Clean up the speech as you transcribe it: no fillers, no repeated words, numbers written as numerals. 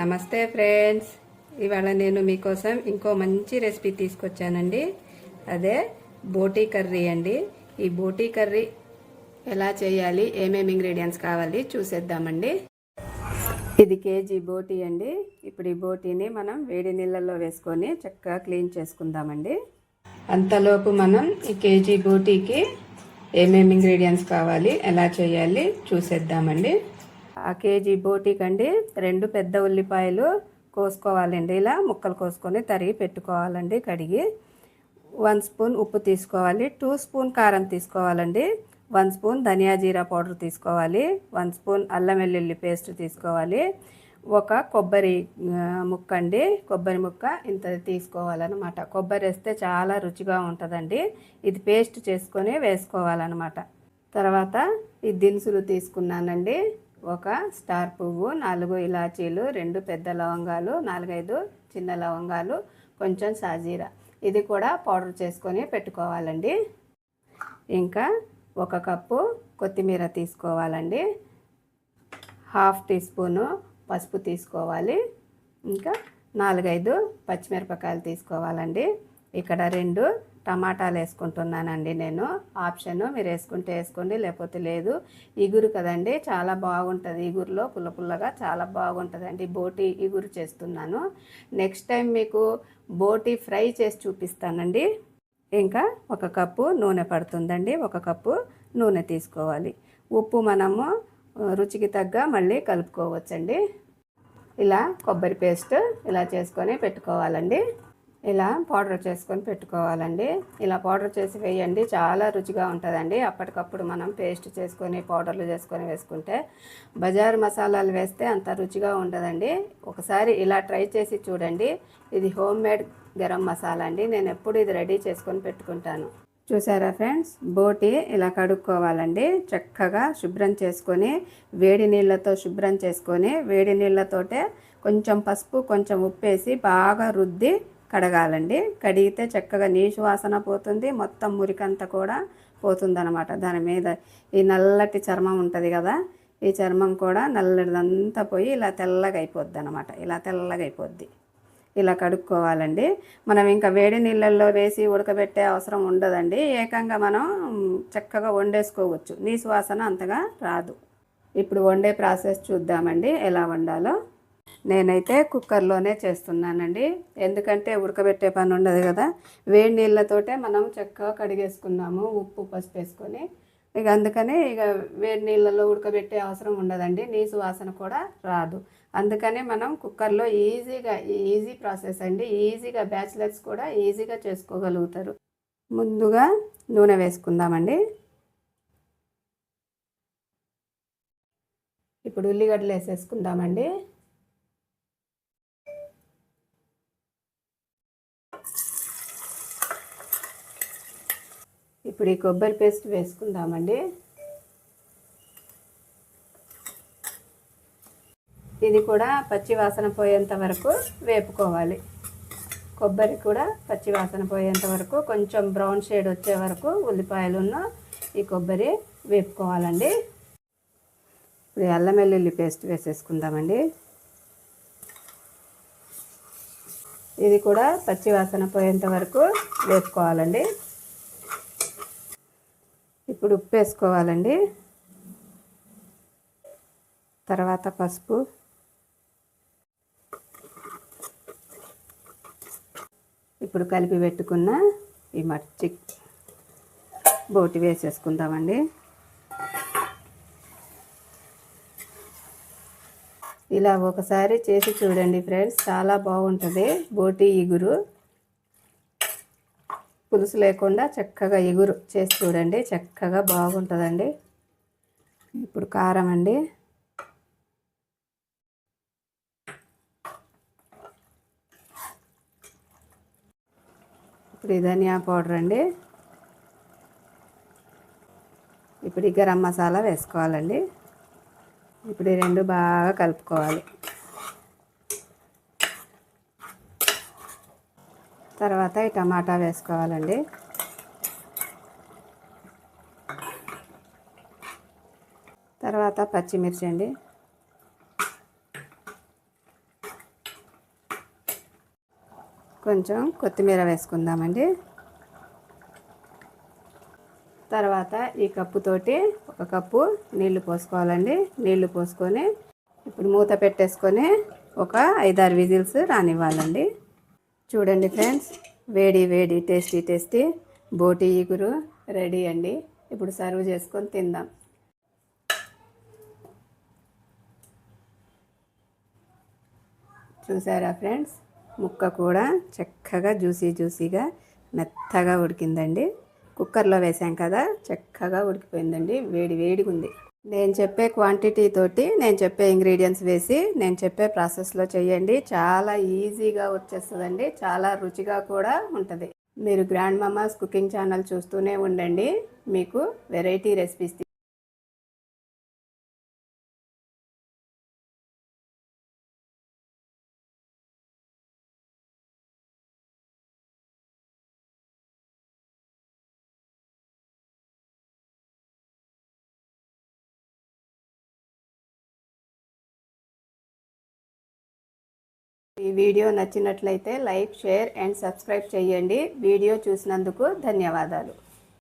నమస్తే ఫ్రెండ్స్, ఇవాళ నేను మీకోసం ఇంకో మంచి రెసిపీ తీసుకొచ్చానండి. అదే బోటీ కర్రీ అండి. ఈ బోటీ కర్రీ ఎలా చేయాలి, ఏమేమి ఇంగ్రీడియంట్స్ కావాలి చూసేద్దామండి. ఇది కేజీ బోటీ అండి. ఇప్పుడు ఈ బోటీని మనం వేడి నీళ్ళల్లో వేసుకొని చక్కగా క్లీన్ చేసుకుందామండి. అంతలోపు మనం ఈ కేజీ బోటీకి ఏమేమి ఇంగ్రీడియంట్స్ కావాలి, ఎలా చేయాలి చూసేద్దామండి. ఆ కేజీ బోటీకండి 2 పెద్ద ఉల్లిపాయలు కోసుకోవాలండి. ఇలా ముక్కలు కోసుకొని తరిగి పెట్టుకోవాలండి. కడిగి 1 స్పూన్ ఉప్పు తీసుకోవాలి. 2 స్పూన్ కారం తీసుకోవాలండి. 1 స్పూన్ ధనియా జీరా పౌడర్ తీసుకోవాలి. 1 స్పూన్ అల్లం వెల్లుల్లి పేస్ట్ తీసుకోవాలి. ఒక కొబ్బరి ముక్క అండి. కొబ్బరి ముక్క ఇంత తీసుకోవాలన్నమాట. కొబ్బరి వేస్తే చాలా రుచిగా ఉంటుందండి. ఇది పేస్ట్ చేసుకొని వేసుకోవాలన్నమాట. తర్వాత ఈ దినుసులు తీసుకున్నానండి. ఒక స్టార్ పువ్వు, 4 ఇలాచీలు, 2 పెద్ద లవంగాలు, 4-5 చిన్న లవంగాలు, కొంచెం సాజీరా. ఇది కూడా పౌడర్ చేసుకొని పెట్టుకోవాలండి. ఇంకా 1 కప్పు కొత్తిమీర తీసుకోవాలండి. 1/2 టీ స్పూను పసుపు తీసుకోవాలి. ఇంకా 4-5 పచ్చిమిరపకాయలు తీసుకోవాలండి. ఇక్కడ 2 టమాటాలు వేసుకుంటున్నానండి. నేను ఆప్షన్, మీరు వేసుకుంటే వేసుకోండి, లేకపోతే లేదు. ఇగురు కదండి, చాలా బాగుంటుంది. ఇగురులో పుల్ల పుల్లగా చాలా బాగుంటుందండి. బోటీ ఇగురు చేస్తున్నాను. నెక్స్ట్ టైం మీకు బోటీ ఫ్రై చేసి చూపిస్తానండి. ఇంకా 1 కప్పు నూనె పడుతుందండి. 1 కప్పు నూనె తీసుకోవాలి. ఉప్పు మనము రుచికి తగ్గ మళ్ళీ కలుపుకోవచ్చండి. ఇలా కొబ్బరి పేస్ట్ ఇలా చేసుకొని పెట్టుకోవాలండి. ఇలా పౌడర్ చేసుకొని పెట్టుకోవాలండి. ఇలా పౌడర్ చేసి వేయండి, చాలా రుచిగా ఉంటుందండి. అప్పటికప్పుడు మనం పేస్ట్ చేసుకొని పౌడర్లు చేసుకొని వేసుకుంటే, బజారు మసాలాలు వేస్తే అంత రుచిగా ఉండదండి. ఒకసారి ఇలా ట్రై చేసి చూడండి. ఇది హోమ్ మేడ్ గరం మసాలా అండి. నేను ఎప్పుడు ఇది రెడీ చేసుకొని పెట్టుకుంటాను. చూసారా ఫ్రెండ్స్, బోటీ ఇలా కడుక్కోవాలండి. చక్కగా శుభ్రం చేసుకొని వేడి నీళ్ళతో శుభ్రం చేసుకొని, వేడి నీళ్ళతోటే కొంచెం పసుపు కొంచెం ఉప్పేసి బాగా రుద్ది కడగాలండి. కడిగితే చక్కగా నీసు వాసన పోతుంది, మొత్తం మురికంతా కూడా పోతుందన్నమాట. దాని మీద ఈ నల్లటి చర్మం ఉంటుంది కదా, ఈ చర్మం కూడా నల్లటిదంతా పోయి ఇలా తెల్లగా అయిపోద్ది అనమాట. ఇలా తెల్లగా అయిపోద్ది. ఇలా కడుక్కోవాలండి. మనం ఇంకా వేడి నీళ్ళల్లో వేసి ఉడకబెట్టే అవసరం ఉండదండి. ఏకంగా మనం చక్కగా వండేసుకోవచ్చు. నీసు వాసన అంతగా రాదు. ఇప్పుడు వండే ప్రాసెస్ చూద్దామండి, ఎలా వండాలో. నేనైతే కుక్కర్లోనే చేస్తున్నానండి. ఎందుకంటే ఉడకబెట్టే పని ఉండదు కదా. వేడి నీళ్ళతోటే మనం చక్కగా కడిగేసుకున్నాము, ఉప్పు పసుపు వేసుకొని. ఇక అందుకని ఇక వేడి నీళ్ళలో ఉడకబెట్టే అవసరం ఉండదండి. నీసు వాసన కూడా రాదు. అందుకని మనం కుక్కర్లో ఈజీ ప్రాసెస్ అండి. ఈజీగా బ్యాచిలర్స్ కూడా ఈజీగా చేసుకోగలుగుతారు. ముందుగా నూనె వేసుకుందామండి. ఇప్పుడు ఉల్లిగడ్డలు వేసేసుకుందామండి. ఇప్పుడు ఈ కొబ్బరి పేస్ట్ వేసుకుందామండి. ఇది కూడా పచ్చి వాసన పోయేంత వరకు వేపుకోవాలి. కొబ్బరి కూడా పచ్చి వాసన పోయేంత వరకు, కొంచెం బ్రౌన్ షేడ్ వచ్చే వరకు ఉల్లిపాయలున్న ఈ కొబ్బరి వేపుకోవాలండి. ఇప్పుడు అల్లం వెల్లుల్లి పేస్ట్ వేసేసుకుందామండి. ఇది కూడా పచ్చి వాసన పోయేంత వరకు వేపుకోవాలండి. ఇప్పుడు ఉప్పు వేసుకోవాలండి. తర్వాత పసుపు, ఇప్పుడు కలిపి పెట్టుకున్న ఈ బోటి వేసేసుకుందామండి. ఇలా ఒకసారి చేసి చూడండి ఫ్రెండ్స్, చాలా బాగుంటుంది. బోటి ఇగురు పులుసు లేకుండా చక్కగా ఇగురు చేసి చూడండి, చక్కగా బాగుంటుందండి. ఇప్పుడు కారం అండి. ఇప్పుడు ధనియా పౌడర్ అండి. ఇప్పుడు ఈ గరం మసాలా వేసుకోవాలండి. ఇప్పుడు ఈ 2 బాగా కలుపుకోవాలి. తర్వాత ఈ టమాటా వేసుకోవాలండి. తర్వాత పచ్చిమిర్చి అండి. కొంచెం కొత్తిమీర వేసుకుందామండి. తర్వాత ఈ కప్పుతోటి 1 కప్పు నీళ్లు పోసుకోవాలండి. నీళ్లు పోసుకొని ఇప్పుడు మూత పెట్టేసుకొని ఒక 5-6 విజిల్స్ రానివ్వాలండి. చూడండి ఫ్రెండ్స్, వేడి వేడి టేస్టీ బోటి ఇగురు రెడీ అండి. ఇప్పుడు సర్వ్ చేసుకొని తిందాం. చూసారా ఫ్రెండ్స్, ముక్క కూడా చక్కగా జ్యూసీగా మెత్తగా ఉడికిందండి. కుక్కర్లో వేసాం కదా, చక్కగా ఉడికిపోయిందండి. వేడిగా ఉంది. నేను చెప్పే క్వాంటిటీ తోటి నేను చెప్పే ఇంగ్రీడియంట్స్ వేసి నేను చెప్పే ప్రాసెస్లో చేయండి. చాలా ఈజీగా వచ్చేస్తుందండి. చాలా రుచిగా కూడా ఉంటుంది. మీరు గ్రాండ్ మమ్మాస్ కుకింగ్ ఛానల్ చూస్తూనే ఉండండి. మీకు వెరైటీ రెసిపీస్ ఈ వీడియో నచ్చినట్లయితే లైక్, షేర్ అండ్ సబ్స్క్రైబ్ చేయండి. వీడియో చూసినందుకు ధన్యవాదాలు.